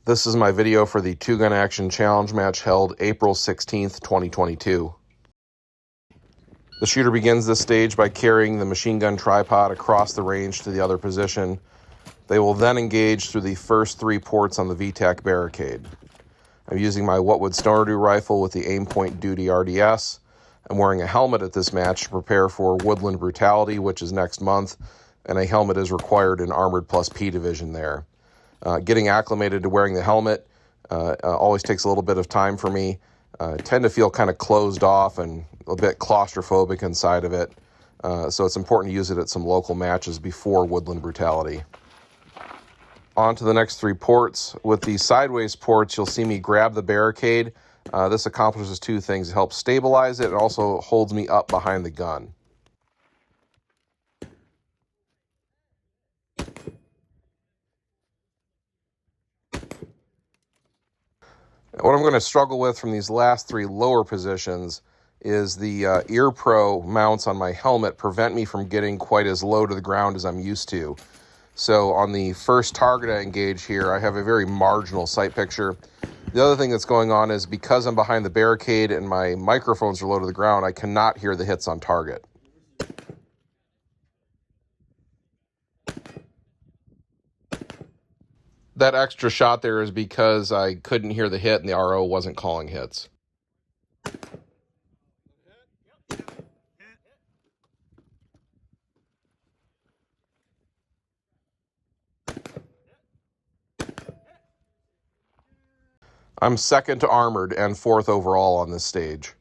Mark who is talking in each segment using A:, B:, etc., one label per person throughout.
A: This is my video for the Two Gun Action Challenge match held April 16th, 2022. The shooter begins this stage by carrying the machine gun tripod across the range to the other position. They will then engage through the first 3 ports on the VTAC barricade. I'm using my What Would Stoner Do rifle with the Aim Point Duty RDS. I'm wearing a helmet at this match to prepare for Woodland Brutality, which is next month, and a helmet is required in Armored Plus P Division there. Getting acclimated to wearing the helmet always takes a little bit of time for me. I tend to feel kind of closed off and a bit claustrophobic inside of it, so it's important to use it at some local matches before Woodland Brutality. On to the next 3 ports. With the sideways ports, you'll see me grab the barricade. This accomplishes 2 things. It helps stabilize it and also holds me up behind the gun. What I'm going to struggle with from these last 3 lower positions is the ear pro mounts on my helmet prevent me from getting quite as low to the ground as I'm used to. So on the first target I engage here, I have a very marginal sight picture. The other thing that's going on is because I'm behind the barricade and my microphones are low to the ground, I cannot hear the hits on target. That extra shot there is because I couldn't hear the hit and the RO wasn't calling hits. I'm second to Armored and 4th overall on this stage.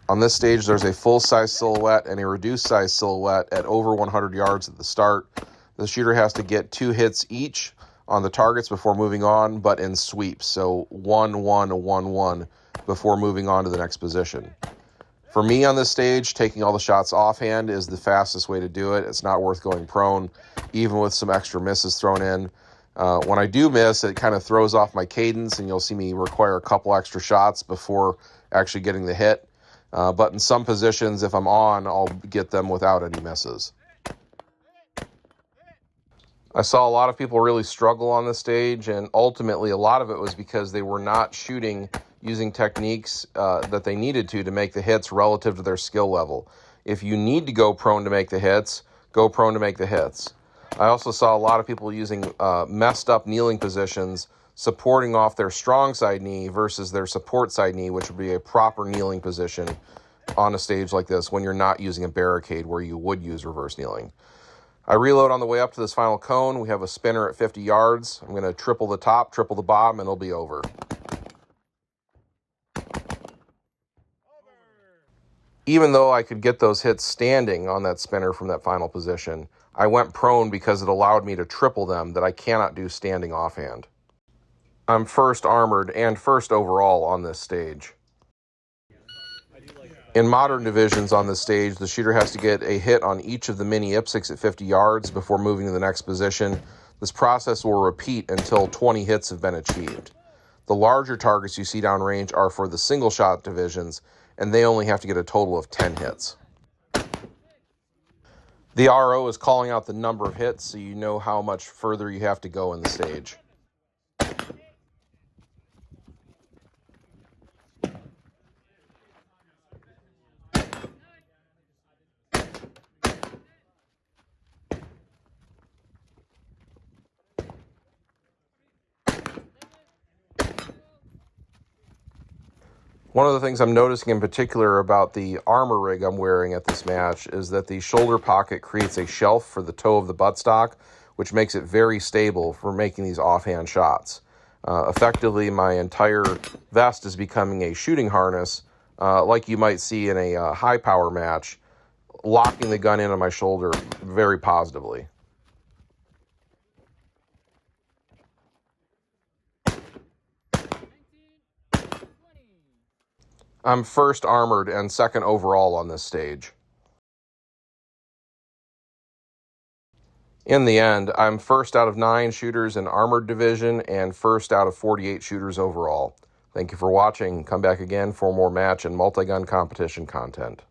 A: On this stage, there's a full-size silhouette and a reduced-size silhouette at over 100 yards at the start. The shooter has to get 2 hits each on the targets before moving on, but in sweeps, so 1-1-1-1 before moving on to the next position. For me on this stage, taking all the shots offhand is the fastest way to do it. It's not worth going prone, even with some extra misses thrown in. When I do miss, it kind of throws off my cadence, and you'll see me require a couple extra shots before actually getting the hit. But in some positions, if I'm on, I'll get them without any misses. I saw a lot of people really struggle on this stage, and ultimately a lot of it was because they were not shooting using techniques that they needed to make the hits relative to their skill level. If you need to go prone to make the hits, go prone to make the hits. I also saw a lot of people using messed up kneeling positions, supporting off their strong side knee versus their support side knee, which would be a proper kneeling position on a stage like this when you're not using a barricade where you would use reverse kneeling. I reload on the way up to this final cone. We have a spinner at 50 yards. I'm going to triple the top, triple the bottom, and it'll be over. Even though I could get those hits standing on that spinner from that final position, I went prone because it allowed me to triple them that I cannot do standing offhand. I'm first Armored and 1st overall on this stage. In modern divisions on this stage, the shooter has to get a hit on each of the mini IPSCs at 50 yards before moving to the next position. This process will repeat until 20 hits have been achieved. The larger targets you see downrange are for the single shot divisions, and they only have to get a total of 10 hits. The RO is calling out the number of hits so you know how much further you have to go in the stage. One of the things I'm noticing in particular about the armor rig I'm wearing at this match is that the shoulder pocket creates a shelf for the toe of the buttstock, which makes it very stable for making these offhand shots. Effectively, my entire vest is becoming a shooting harness, like you might see in a high-power match, locking the gun in on my shoulder very positively. I'm 1st Armored and 2nd overall on this stage. In the end, I'm 1st out of 9 shooters in Armored Division and 1st out of 48 shooters overall. Thank you for watching. Come back again for more match and multi-gun competition content.